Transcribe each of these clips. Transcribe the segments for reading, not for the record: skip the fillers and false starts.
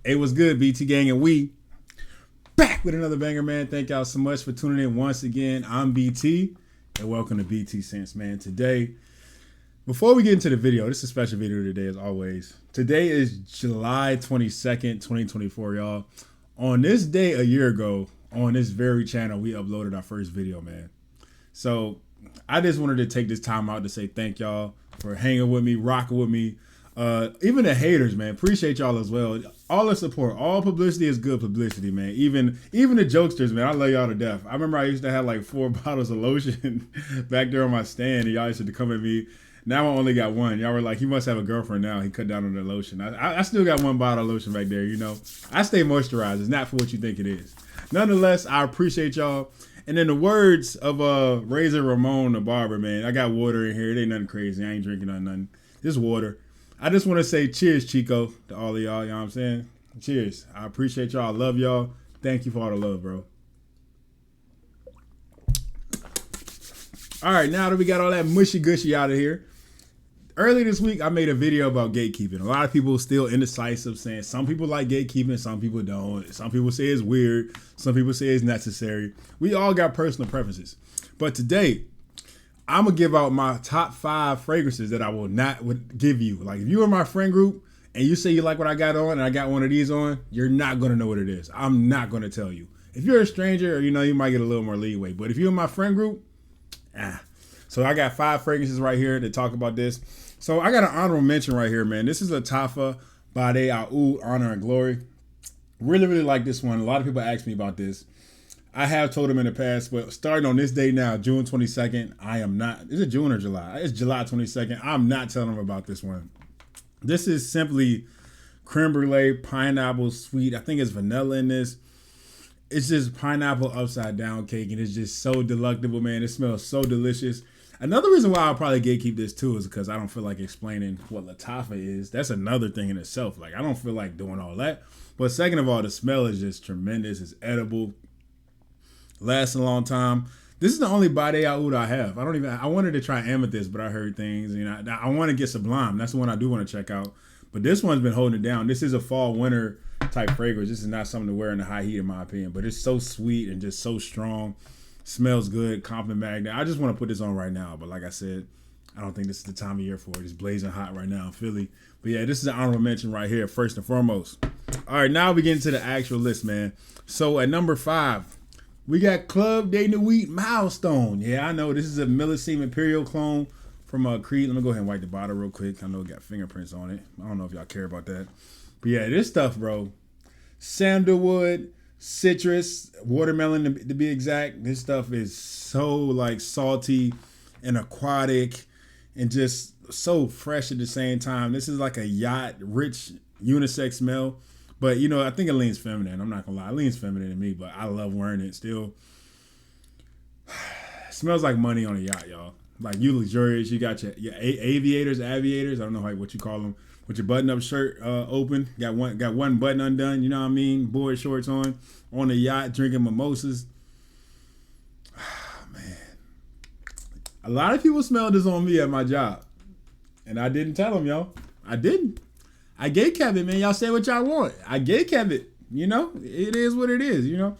Hey, what's good, BT Gang? And we back with another banger, man. Thank y'all so much for tuning in once again. I'm BT, and welcome to BT Sense, man. Today, before we get into the video, this is a special video today, as always. Today is July 22nd, 2024, y'all. On this day a year ago, on this very channel, we uploaded our first video, man. So I just wanted to take this time out to say thank y'all for hanging with me, rocking with me. Even the haters, man, appreciate y'all as well. All the support, all publicity is good publicity, man. Even the jokesters, man, I love y'all to death. I remember I used to have like 4 bottles of lotion back there on my stand, and y'all used to come at me. Now I only got one. Y'all were like, he must have a girlfriend now. He cut down on the lotion. I still got 1 bottle of lotion back there, you know. I stay moisturized. It's not for what you think it is. Nonetheless, I appreciate y'all. And in the words of Razor Ramon, the barber, man, I got water in here. It ain't nothing crazy. I ain't drinking nothing. Just water. I just want to say cheers, Chico, to all of y'all. You know what I'm saying? Cheers. I appreciate y'all. I love y'all. Thank you for all the love, bro. All right, now that we got all that mushy gushy out of here, earlier this week, I made a video about gatekeeping. A lot of people still indecisive, saying some people like gatekeeping, some people don't. Some people say it's weird. Some people say it's necessary. We all got personal preferences. But today, I'm going to give out my top 5 fragrances that I would give you. Like, if you're in my friend group and you say you like what I got on and I got one of these on, you're not going to know what it is. I'm not going to tell you. If you're a stranger, you know, you might get a little more leeway. But if you're in my friend group, So I got 5 fragrances right here to talk about this. So I got an honorable mention right here, man. This is a Tafa Bade Oud Honor and Glory. Really, really like this one. A lot of people ask me about this. I have told them in the past, but starting on this day now, June 22nd, I am not. Is it June or July? It's July 22nd. I'm not telling them about this one. This is simply creme brulee, pineapple, sweet. I think it's vanilla in this. It's just pineapple upside down cake, and it's just so delectable, man. It smells so delicious. Another reason why I'll probably gatekeep this too is because I don't feel like explaining what Latafa is. That's another thing in itself. Like, I don't feel like doing all that. But second of all, the smell is just tremendous. It's edible. Lasts a long time. This is the only Bade Oud I have. I wanted to try Amethyst, but I heard things. You know, I want to get Sublime. That's the one I do want to check out. But this one's been holding it down. This is a fall winter type fragrance. This is not something to wear in the high heat, in my opinion. But it's so sweet and just so strong. Smells good. Compliment magnet. I just want to put this on right now. But like I said, I don't think this is the time of year for it. It's blazing hot right now in Philly. But yeah, this is an honorable mention right here, first and foremost. All right, now we get into the actual list, man. So at number 5, we got Club de Nuit Milestone. Yeah, I know this is a Millesime Imperial clone from Creed. Let me go ahead and wipe the bottle real quick. I know it got fingerprints on it. I don't know if y'all care about that. But yeah, this stuff, bro. Sandalwood, citrus, watermelon to be exact. This stuff is so like salty and aquatic and just so fresh at the same time. This is like a yacht, rich, unisex smell. But, you know, I think it leans feminine. I'm not going to lie. It leans feminine to me, but I love wearing it still. It smells like money on a yacht, y'all. Like, you luxurious. You got your aviators. I don't know what you call them. With your button-up shirt open. Got one button undone. You know what I mean? Board shorts on the yacht, drinking mimosas. Man. A lot of people smelled this on me at my job. And I didn't tell them, y'all. I didn't. I gatekept it, man. Y'all say what y'all want. I gatekept it. You know, it is what it is, you know.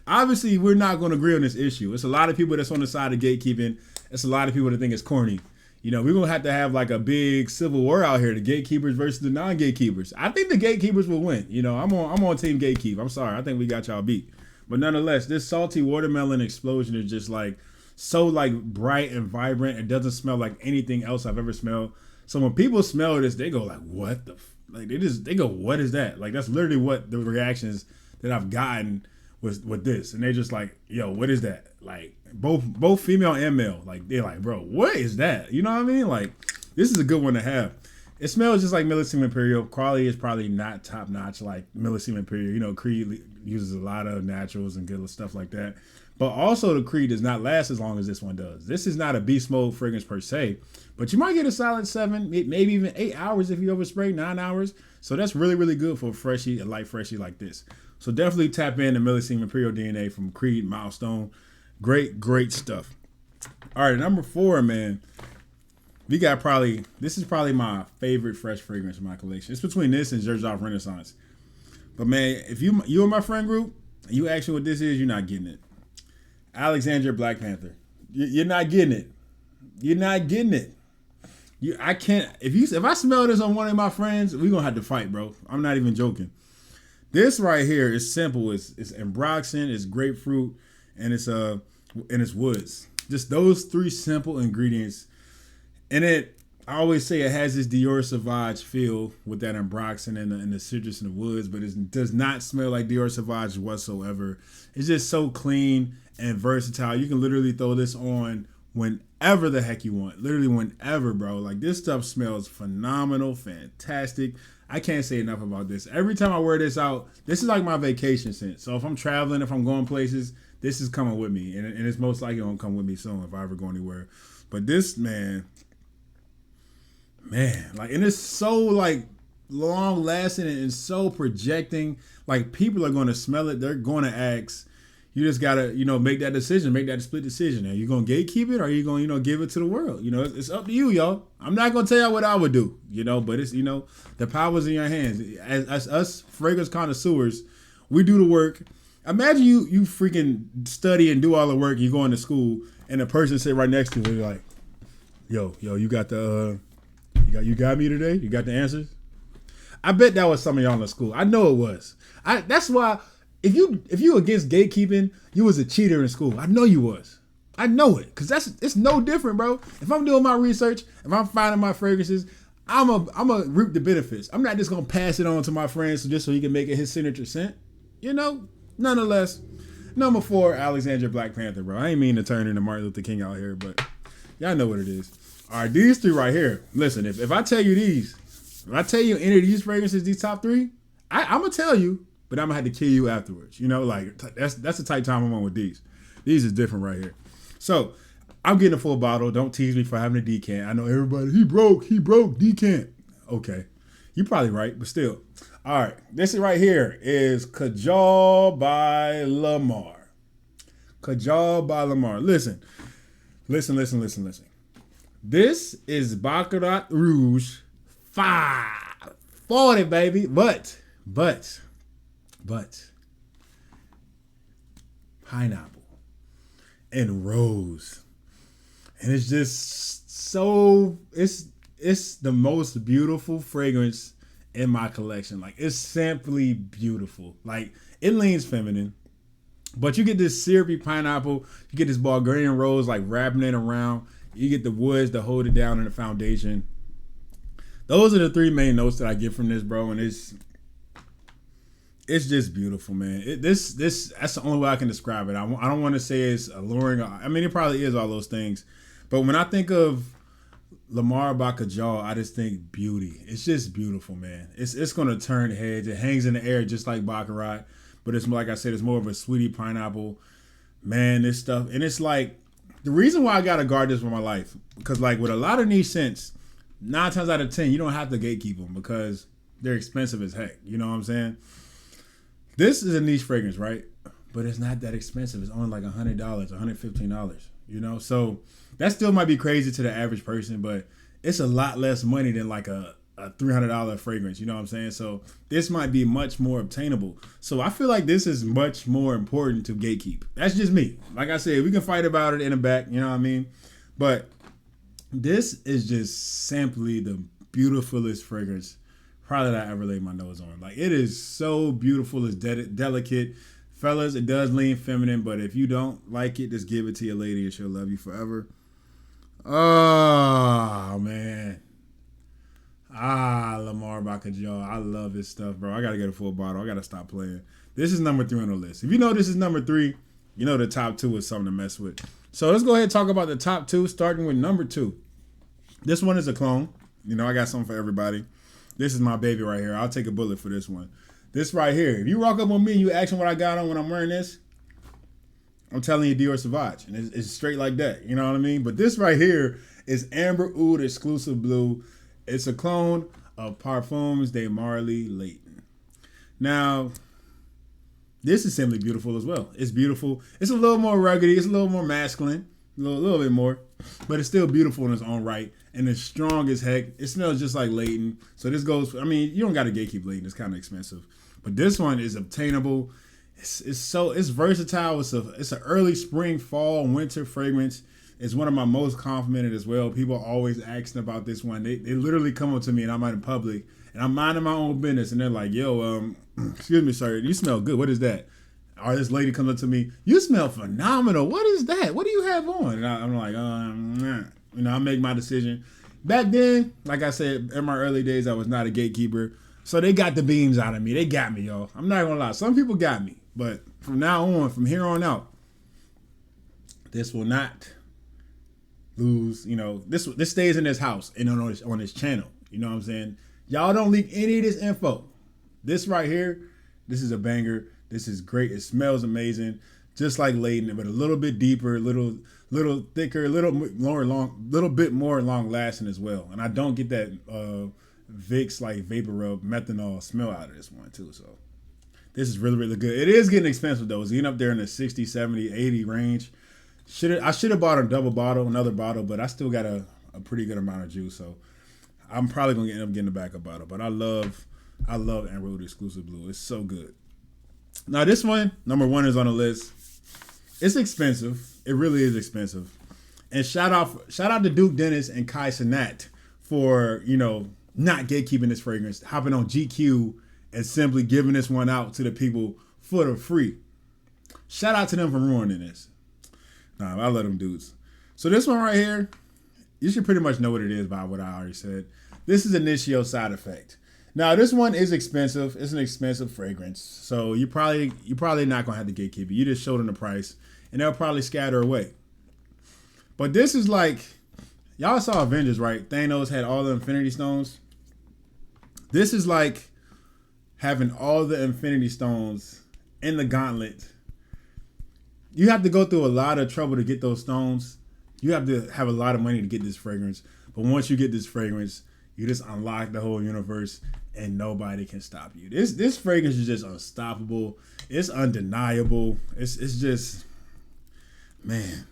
Obviously, we're not going to agree on this issue. It's a lot of people that's on the side of gatekeeping. It's a lot of people that think it's corny. You know, we're going to have like a big civil war out here, the gatekeepers versus the non-gatekeepers. I think the gatekeepers will win. You know, I'm on team gatekeep. I'm sorry. I think we got y'all beat. But nonetheless, this salty watermelon explosion is just like so like bright and vibrant. It doesn't smell like anything else I've ever smelled. So when people smell this, they go like, what the like they go, what is that? Like, that's literally what the reactions that I've gotten with this. And they're just like, yo, what is that? Like, both female and male, like, they're like, bro, what is that? You know what I mean? Like, this is a good one to have. It smells just like Millesime Imperial. Quality is probably not top notch like Millesime Imperial. You know, Creed uses a lot of naturals and good stuff like that. But also the Creed does not last as long as this one does. This is not a beast mode fragrance per se, but you might get a solid 7, maybe even 8 hours if you overspray, 9 hours. So that's really, really good for a light freshie like this. So definitely tap in the Millesime Imperial DNA from Creed, Milestone. Great, great stuff. All right, number 4, man. This is probably my favorite fresh fragrance in my collection. It's between this and Xerjoff Renaissance. But man, if you in my friend group, and you ask me what this is, you're not getting it. Alexandria Black Panther. You're not getting it. You're not getting it. I can't. If I smell this on one of my friends, we're gonna have to fight, bro. I'm not even joking. This right here is simple. It's ambroxan, it's grapefruit, and it's woods. Just those three simple ingredients. And I always say it has this Dior Sauvage feel with that ambroxan and the citrus and the woods, but it does not smell like Dior Sauvage whatsoever. It's just so clean and versatile. You can literally throw this on whenever the heck you want. Literally whenever, bro. Like, this stuff smells phenomenal, fantastic. I can't say enough about this. Every time I wear this out, this is like my vacation scent. So if I'm traveling, if I'm going places, this is coming with me. And it's most likely going to come with me soon if I ever go anywhere. But this, man, like, and it's so, like, long lasting and so projecting. Like, people are going to smell it. They're going to ask. You just got to, make that decision, make that split decision. Are you going to gatekeep it or are you going to, give it to the world? It's up to you, y'all. I'm not going to tell y'all what I would do, but it's, the power's in your hands. As us fragrance connoisseurs, we do the work. Imagine you freaking study and do all the work. You go into school and the person sit right next to you. Like, yo, you got you got me today? You got the answers? I bet that was some of y'all in school. I know it was. That's why if you against gatekeeping, you was a cheater in school. I know you was. I know it. Cause it's no different, bro. If I'm doing my research, if I'm finding my fragrances, I'm a reap the benefits. I'm not just gonna pass it on to my friends just so he can make it his signature scent. Nonetheless, number 4, Alexandria Black Panther, bro. I ain't mean to turn into Martin Luther King out here, but y'all know what it is. All right, these 3 right here. Listen, if I tell you these, if I tell you any of these fragrances, these top 3, I'm gonna tell you, but I'm gonna have to kill you afterwards. That's the type time I'm on with these. These is different right here. So I'm getting a full bottle. Don't tease me for having a decant. I know everybody, he broke, decant. Okay, you're probably right, but still. All right, this right here is Kajal by Lamar. Kajal by Lamar. Listen. This is Baccarat Rouge 540, baby. But pineapple and rose. And it's just so, it's the most beautiful fragrance in my collection. Like, it's simply beautiful. Like, it leans feminine, but you get this syrupy pineapple, you get this Bulgarian rose, like, wrapping it around. You get the woods to hold it down in the foundation. Those are the 3 main notes that I get from this, bro. And it's just beautiful, man. That's the only way I can describe it. I don't want to say it's alluring. I mean, it probably is all those things. But when I think of Lamar By Kajal, I just think beauty. It's just beautiful, man. It's going to turn heads. It hangs in the air just like Baccarat. But it's, like I said, it's more of a sweetie pineapple. Man, this stuff. And it's like, the reason why I got to guard this for my life, because like with a lot of niche scents, 9 times out of 10, you don't have to gatekeep them because they're expensive as heck. You know what I'm saying? This is a niche fragrance, right? But it's not that expensive. It's only like $100, $115, So that still might be crazy to the average person, but it's a lot less money than like a $300 fragrance. You know what I'm saying? So this might be much more obtainable. So I feel like this is much more important to gatekeep. That's just me. Like I said, we can fight about it in the back. You know what I mean? But this is just simply the beautifulest fragrance probably that I ever laid my nose on. Like, it is so beautiful. It's delicate. Fellas, it does lean feminine, but if you don't like it, just give it to your lady and she'll love you forever. Oh, man. Lamar By Kajal. I love this stuff, bro. I got to get a full bottle. I got to stop playing. This is number 3 on the list. If you know this is number 3, you know the top 2 is something to mess with. So let's go ahead and talk about the top 2, starting with number 2. This one is a clone. I got something for everybody. This is my baby right here. I'll take a bullet for this one. This right here. If you rock up on me and you ask me what I got on when I'm wearing this, I'm telling you Dior Sauvage. And it's straight like that. You know what I mean? But this right here is Amber Oud Exclusive Bleu. It's a clone of Parfums de Marly Layton. Now, this is simply beautiful as well. It's beautiful. It's a little more ruggedy. It's a little more masculine. A little bit more. But it's still beautiful in its own right. And it's strong as heck. It smells just like Layton. So this goes, you don't got to gatekeep Layton. It's kind of expensive. But this one is obtainable. It's versatile. It's an early spring, fall, winter fragrance. It's one of my most complimented as well. People are always asking about this one. They literally come up to me and I'm out in public and I'm minding my own business and they're like, yo, excuse me, sir, you smell good. What is that? Or this lady comes up to me, you smell phenomenal. What is that? What do you have on? And I'm like, I make my decision. Back then, like I said, in my early days, I was not a gatekeeper. So they got the beams out of me. They got me, y'all. I'm not gonna lie. Some people got me. But from now on, from here on out, this will not lose, this stays in this house and on this channel. You know what I'm saying? Y'all don't leak any of this info. This right here, this is a banger. This is great. It smells amazing, just like Layton, but a little bit deeper, a little thicker, a little bit more long lasting as well. And I don't get that Vicks like vapor rub methanol smell out of this one too. So this is really, really good. It is getting expensive though. It's getting up there in the 60, 70, 80 range. I should have bought another bottle, but I still got a pretty good amount of juice. So I'm probably gonna end up getting a backup bottle. But I love En Route Exclusive Blue. It's so good. Now this one, number 1 is on the list. It's expensive. It really is expensive. And shout out to Duke Dennis and Kai Cenat for, not gatekeeping this fragrance, hopping on GQ and simply giving this one out to the people for the free. Shout out to them for ruining this. Nah, I love them dudes. So this one right here, you should pretty much know what it is by what I already said. This is Initio Side Effect. Now this one is expensive. It's an expensive fragrance, so you probably not gonna have to gatekeep it. You just show them the price, and they'll probably scatter away. But this is like, y'all saw Avengers, right? Thanos had all the Infinity Stones. This is like having all the Infinity Stones in the gauntlet. You have to go through a lot of trouble to get those stones. You have to have a lot of money to get this fragrance. But once you get this fragrance, you just unlock the whole universe and nobody can stop you. This fragrance is just unstoppable. It's undeniable. It's just, man.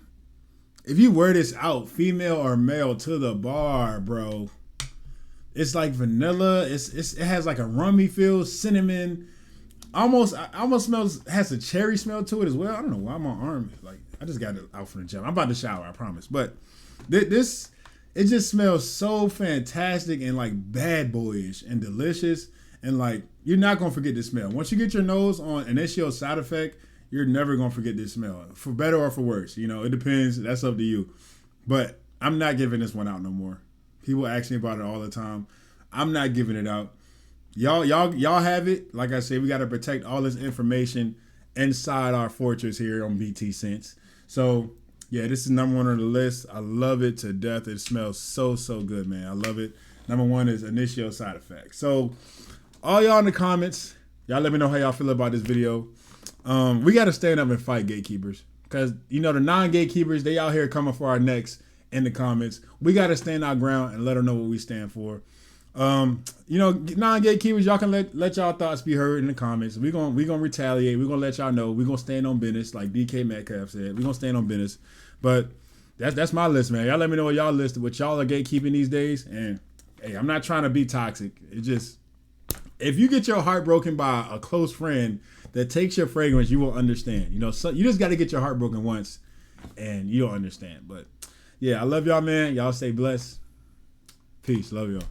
If you wear this out, female or male, to the bar, bro, it's like vanilla. It has like a rummy feel, cinnamon. Almost has a cherry smell to it as well. I don't know why my arm is like, I just got it out from the gym. I'm about to shower, I promise. But this, it just smells so fantastic and like bad boyish and delicious. And like, you're not going to forget this smell. Once you get your nose on Initio Side Effect, you're never going to forget this smell. For better or for worse. It depends. That's up to you. But I'm not giving this one out no more. People ask me about it all the time. I'm not giving it out. Y'all have it. Like I said, we got to protect all this information inside our fortress here on BT Sense. So, yeah, this is number 1 on the list. I love it to death. It smells so, so good, man. I love it. Number 1 is Initio Side Effect. So, all y'all in the comments, y'all let me know how y'all feel about this video. We got to stand up and fight gatekeepers. Because, the non-gatekeepers, they out here coming for our necks in the comments. We got to stand our ground and let them know what we stand for. Non-gatekeepers, y'all can let y'all thoughts be heard in the comments. We gonna retaliate. We're gonna let y'all know. We're gonna stand on business, like DK Metcalf said. We're gonna stand on business. But that's my list, man. Y'all let me know what y'all listed, what y'all are gatekeeping these days. And hey, I'm not trying to be toxic. It just, if you get your heart broken by a close friend that takes your fragrance, you will understand. So you just got to get your heart broken once, and you'll understand. But yeah, I love y'all, man. Y'all stay blessed. Peace. Love y'all.